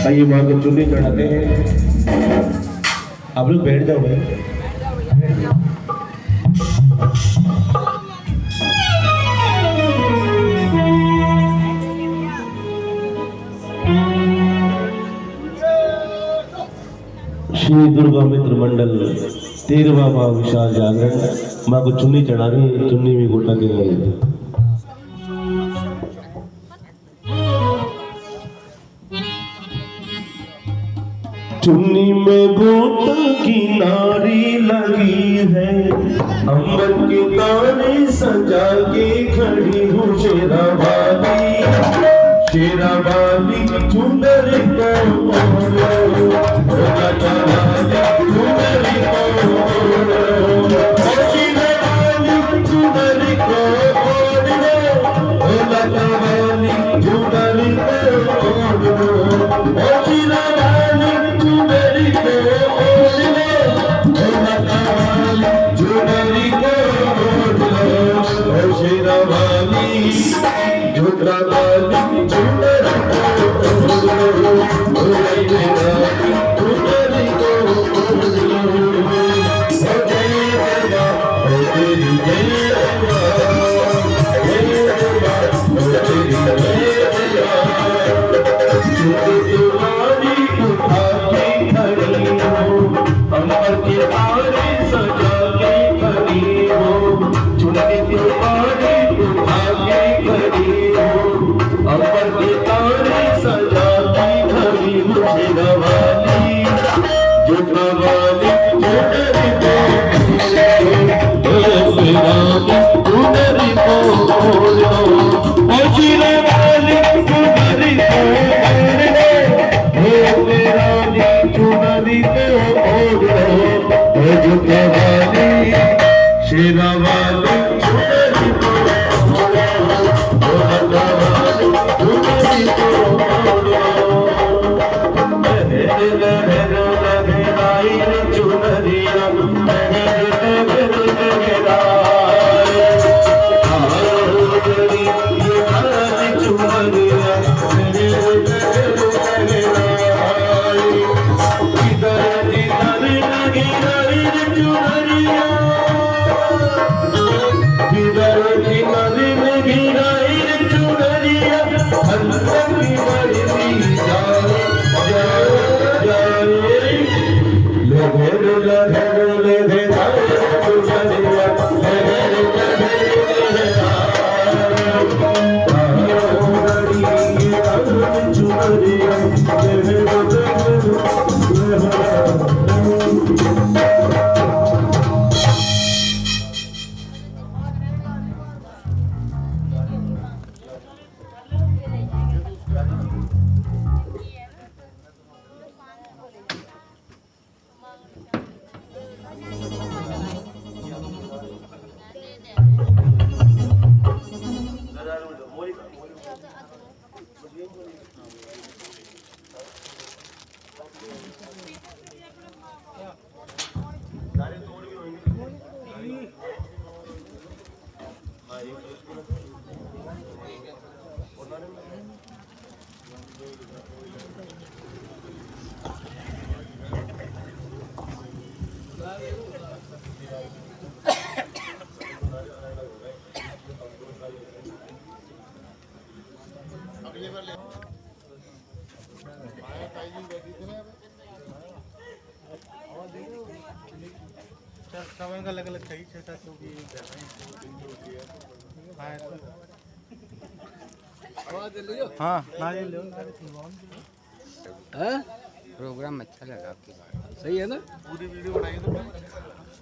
आइए माँ को चुन्नी चढ़ाते हैं। आप लोग बैठ जाओ भाई। श्री दुर्गा मित्र मंडल 13वां माँ विशाल जागरण माँ को चुन्नी चढ़ा रही है। चुन्नी में गोटा दे रही है। चुन्नी में गोटा की नारी लगी है, अंबर के तारे सजा के खड़ी हूँ शेरा वाली चुनर का अलग अलग चाहिए छः क्योंकि हाँ ना ये लो प्रोग्राम अच्छा लगा आपकी बात सही है ना। पूरी वीडियो बनाई तो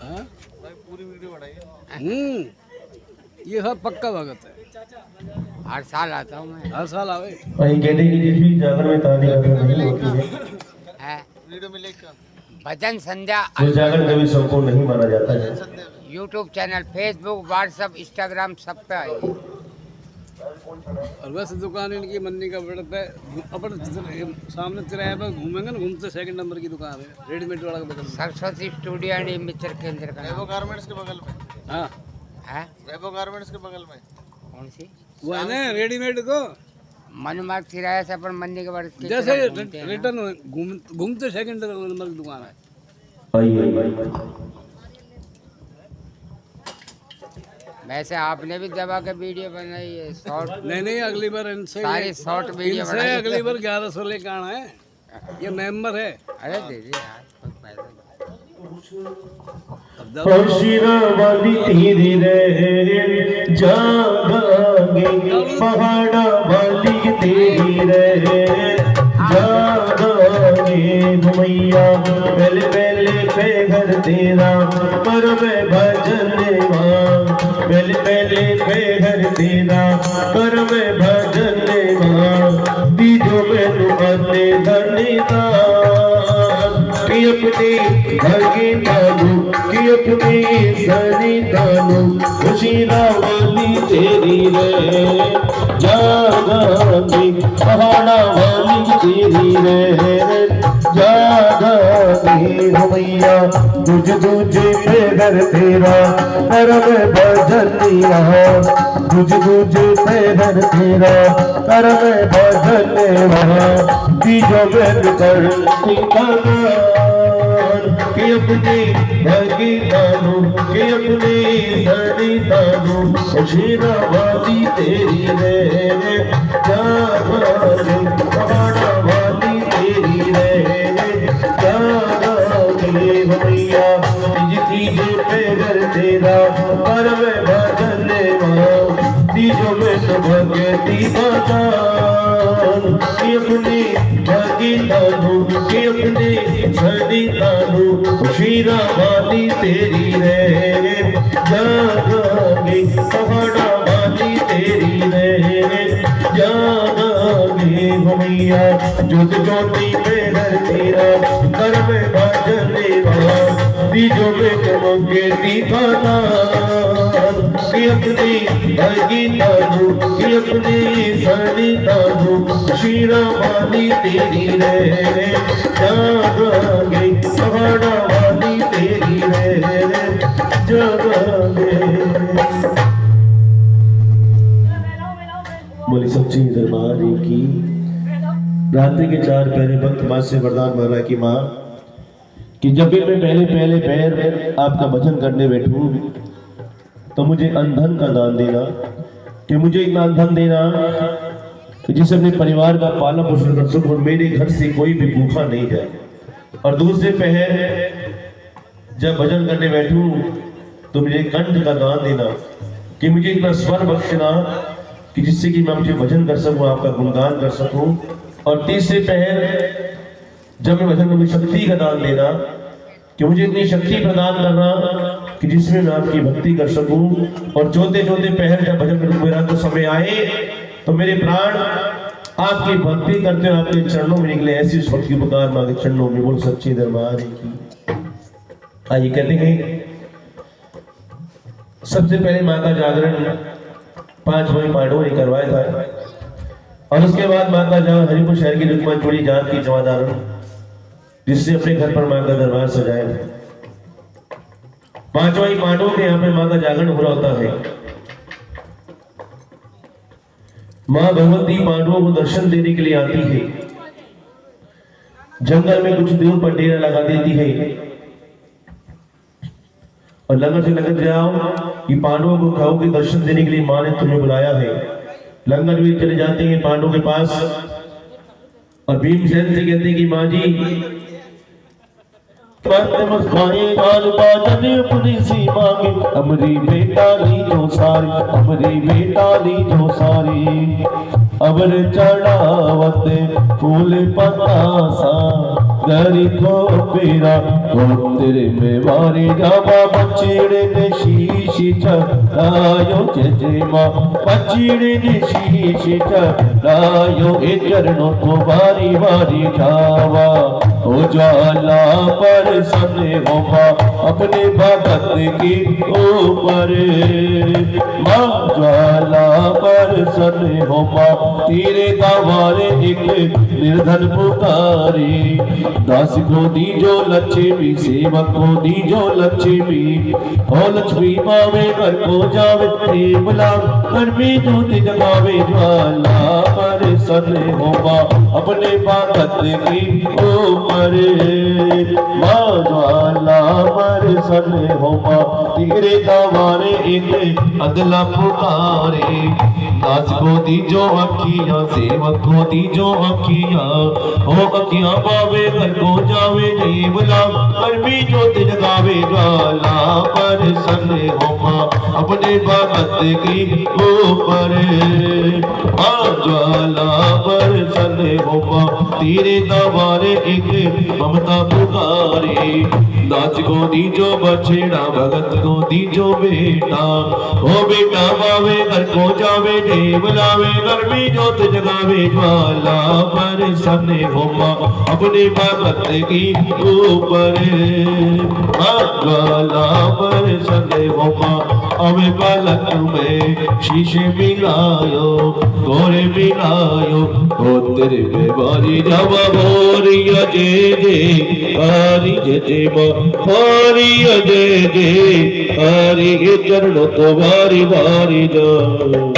हाँ भाई पूरी वीडियो बनाई ये सब पक्का भगत है। हर साल आता हूँ मैं हर साल आवे। वही कहते कि जिस भी जागरण में ताली नहीं होती है, है वीडियो मिलेगा भजन संध्या वो जागरण कभी संपूर्ण नहीं माना जाता है। YouTube channel Facebook WhatsApp Instagram सब पे आएगी। और वैसे दुकान इनकी मन्नी का बड़ा पे अपन सामने तिराहे पर घूमेंगे ना, घूमते सेकंड नंबर की दुकान है रेडीमेड वाला का बगल में। सरस्वती स्टूडियो एंड मित्र केंद्र का वैभव नाम गारमेंट्स के बगल में हाँ है। वैभव गारमेंट्स के बगल में कौन सी? वो है ना रेडीमेड को मनमार्ग तिराया से अपन मंदिर के बाद जैसे रिटर्न घूमते सेकंड नंबर की दुकान है। आइए वैसे आपने भी दवा के वीडियो बनाई है शॉर्ट, नहीं अगली बार इनसे सारी शॉर्ट वीडियो इनसे बनाई अगली बार 1100 लेकर आना है। ये मेंबर है। अरे दीदी यार खुद पैसा हशीरा वाली तेरी रहे जागांगे, पहाड़ा वाली तेरी रहे जागांगे घुमैया, पहले पहले पे घर तेरा पर मैं भजन मां, पहले पहले पे घर तेरा पर मैं भजन मां, दीजो में तुम्हारे धन्यवाद कि अपनी भगी तालू कि अपनी सनी तालू, खुशीरा वाली तेरी रे जागांगी, पहाड़ा वाली तेरी रे जागांगी भैया, तुझे पे घर तेरा पर मैं भजन रहा, तुझे पे घर तेरा पर मैं भजन रहा, तीजो में करती कि अपनी भगी तालू कि अपनी सड़ी तालू, खुशीरा वाली तेरी रे जागांगी, पहाड़ा वाली तेरी रे जागांगी भैया, तीजे पे घर तेरा पर मैं भजन मां, तीजो में तो भगती भगवान कि अपनी भगी तालू कि अपनी सड़ी तालू, खुशीरा वाली तेरी रे जागांगी, पहाड़ा वाली तेरी रे जागांगी भैया, जुद ज्योति पे घर तेरा कर में भजन मां, तीजो में चमके दीवाना कि अपनी भगी तालू कि अपनी सड़ी तालू, शीरा वाली तेरी रे जागांगी, पहाड़ा वाली तेरी रे जागांगी। बोली सच्ची दरबार की रात्रि के 4 पहरे भक्त मां से वरदान मांगा कि मां कि जब भी मैं पहले पहले पैर आपका भजन करने बैठूं तो मुझे अंधन का दान देना, कि मुझे इतना अंधन देना कि जिससे अपने परिवार का पालन पोषण कर सकूं और मेरे घर से कोई भी भूखा नहीं जाए, और दूसरे पहर जब भजन करने बैठूं तो मुझे कंठ का दान देना, कि मुझे इतना स्वर बख्शना कि जिससे कि मैं मुझे भजन कर सकूं, आपका गुणगान कर सकूं, और तीसरे पहर जब मैं भजन में शक्ति का दान देना कि मुझे इतनी शक्ति प्रदान करना कि जिसमें मैं आपकी भक्ति कर सकूं, और चौथे चौथे पहर जब भजन करूं मेरा तो समय आए तो मेरे प्राण आपकी भक्ति करते हुए आपके चरणों में निकले, ऐसी उस भक्ति पुकार मां के चरणों में। बोल सच्चे दरबार की। आइए कहते हैं सबसे पहले मां का जागरण 5 वही पांडवों ने करवाया था, और उसके बाद मां का जागरण हरिपुर शहर की रुक्मन चोरी जात की जमादारण जिससे अपने घर पर मां का दरबार सजाया। 5 वही पांडवों के यहाँ पे मां का जागरण हो रहा होता है। मां भगवती पांडवों को दर्शन देने के लिए आती है, जंगल में कुछ दूर पर डेरा लगा देती है और लंगर से लंगर जाओ कि पांडवों को कहो कि दर्शन देने के लिए मां ने तुम्हें बुलाया है। लंगर भी चले जाते हैं पांडवों के पास और भीमसेन से कहते हैं कि मां जी अपनी सी मांगे, अमरी बेटा ली जो सारी, अमरी बेटा ली जो सारी, अबर चढ़ावत फूल पतासा, गरी को पेरा गोत्र में वारी जावा, बचड़े ने शीश चढ़ायो जय मां, बचड़े ने शीश चढ़ायो ए चरणों को बारी बारी जावा, ज्वाला पर सने होगा अपने भगत की ऊपर। माँ ज्वाला पर सने होगा तेरे दवारे एक निर्धन पुकारी। दास को दीजो लक्ष्मी सेवक को दीजो लक्ष्मी। ओ लक्ष्मी पावे घर को जावे प्रेमला घर में ज्योत जगावे। ज्वाला पर सने होगा अपने भगत की ऊपर। माँ ज्वाला पर सने होगा तेरे दवारे एक अगला पुकारे। दास को दीजो अखियाँ सेवक को दीजो अखियाँ। हो अखियाँ पावे घर को जावे जीवला घर में ज्योत जगावे। ज्वाला पर सने होगा अपने भगत की ऊपर। ज्वाला पर सने होगा तेरे दवारे एक ममता पुकारे। दास को दीजो बछड़ा भगत को दीजो बेटा। हो बेटा पावे घर को जावे देवलावे घर में ज्योत जगावे। ज्वाला पर सने होगा अपने भगत की ऊपर। ज्वाला पर सने होगा अवे बालक में शीशे मिलायो गोरे मिलायो। हो तेरे बेवारी जवा बोरिया जे जे हरि जे जे हरि जे जे हरि के चरणों तो बारी बारी जाओ।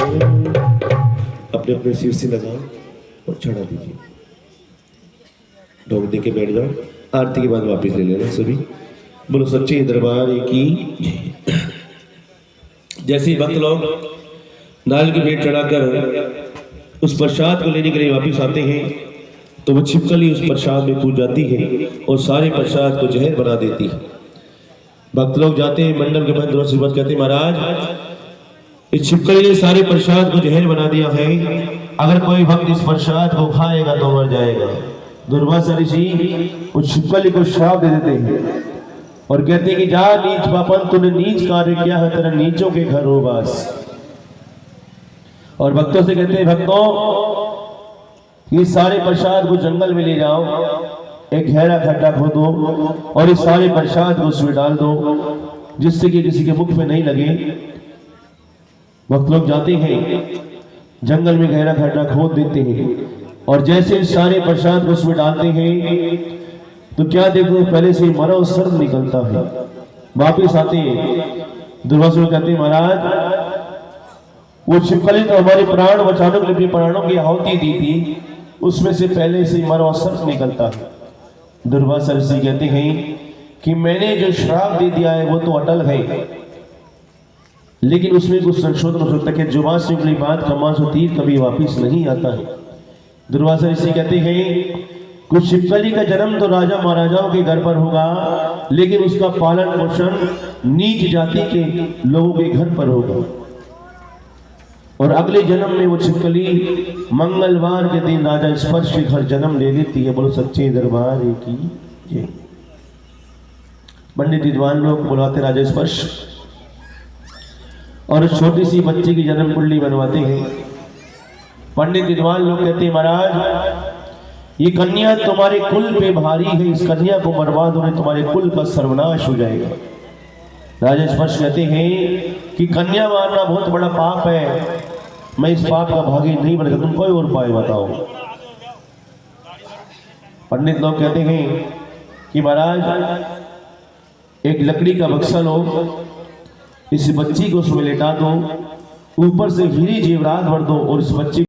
अपने अपने सिर से लगाओ और चढ़ा दीजिए। ढोक दे के बैठ जाओ। आरती के बाद वापस ले लेना सभी। बोलो सच्चे दरबार की। जैसे ही भक्त लोग नारियल की भेंट चढ़ाकर उस प्रसाद को लेने के लिए वापस आते हैं तो वो छिपकली उस प्रसाद में कूद जाती है और सारे प्रसाद को जहर बना देती है। भक्त लोग जाते हैं मंडप के बाद से बात कहते हैं महाराज इस छिपकली ने सारे प्रसाद को जहर बना दिया है। अगर कोई भक्त इस प्रसाद को खाएगा तो मर जाएगा। दुर्वासा ऋषि उस छिपकली को श्राप दे देते हैं और कहते हैं कि जा नीच पापन तूने नीच कार्य किया है तेरा नीचों के घर हो वास। और भक्तों से कहते हैं भक्तों ये सारे प्रसाद को जंगल में ले जाओ एक गहरा खड्डा खोदो और इस सारे प्रसाद को उसमें डाल दो जिससे कि किसी के मुख में नहीं लगे। भक्त लोग जाते हैं जंगल में गहरा खड्डा खोद देते हैं और जैसे इस सारे प्रसाद को उसमें डालते हैं तो क्या देखो पहले से मरा और सर्द निकलता है। वापिस आते हैं दुर्वासा कहते हैं महाराज वो छिपकली तो हमारे प्राण बचाने के लिए अपने प्राणों की आहुति दी थी उसमें से पहले से मरा और सर्द निकलता है। दुर्वासा ऋषि कहते हैं कि मैंने जो श्राप दे दिया है वो तो अटल है लेकिन उसमें कुछ संशोधन हो सकता है कि जुबान से निकली बात कमा सो तीर कभी वापिस नहीं आता है। दुर्वासा ऋषि कहते हैं कुछ छिपकली का जन्म तो राजा महाराजाओं के घर पर होगा लेकिन उसका पालन पोषण नीच जाति के लोगों के घर पर होगा और अगले जन्म में वो छिपकली मंगलवार के दिन राजा स्पर्श के घर जन्म ले लेती है। बोलो सच्चे दरबार की जय। पंडित विद्वान लोग बुलाते राजा स्पर्श और छोटी सी बच्ची की जन्म कुंडली बनवाते हैं। पंडित विद्वान लोग कहते हैं महाराज ये कन्या तुम्हारे कुल पे भारी है इस कन्या को मरवा दो तुम्हारे कुल का सर्वनाश हो जाएगा। राजा स्पर्श कहते हैं कि कन्या मारना बहुत बड़ा पाप है मैं इस पाप का भागी नहीं बनेगा तुम कोई और उपाय बताओ। पंडित लोग कहते हैं कि महाराज एक लकड़ी का बक्सा लो इस बच्ची को उसमें लेटा दो ऊपर से हीरे जेवरात भर दो और इस बच्ची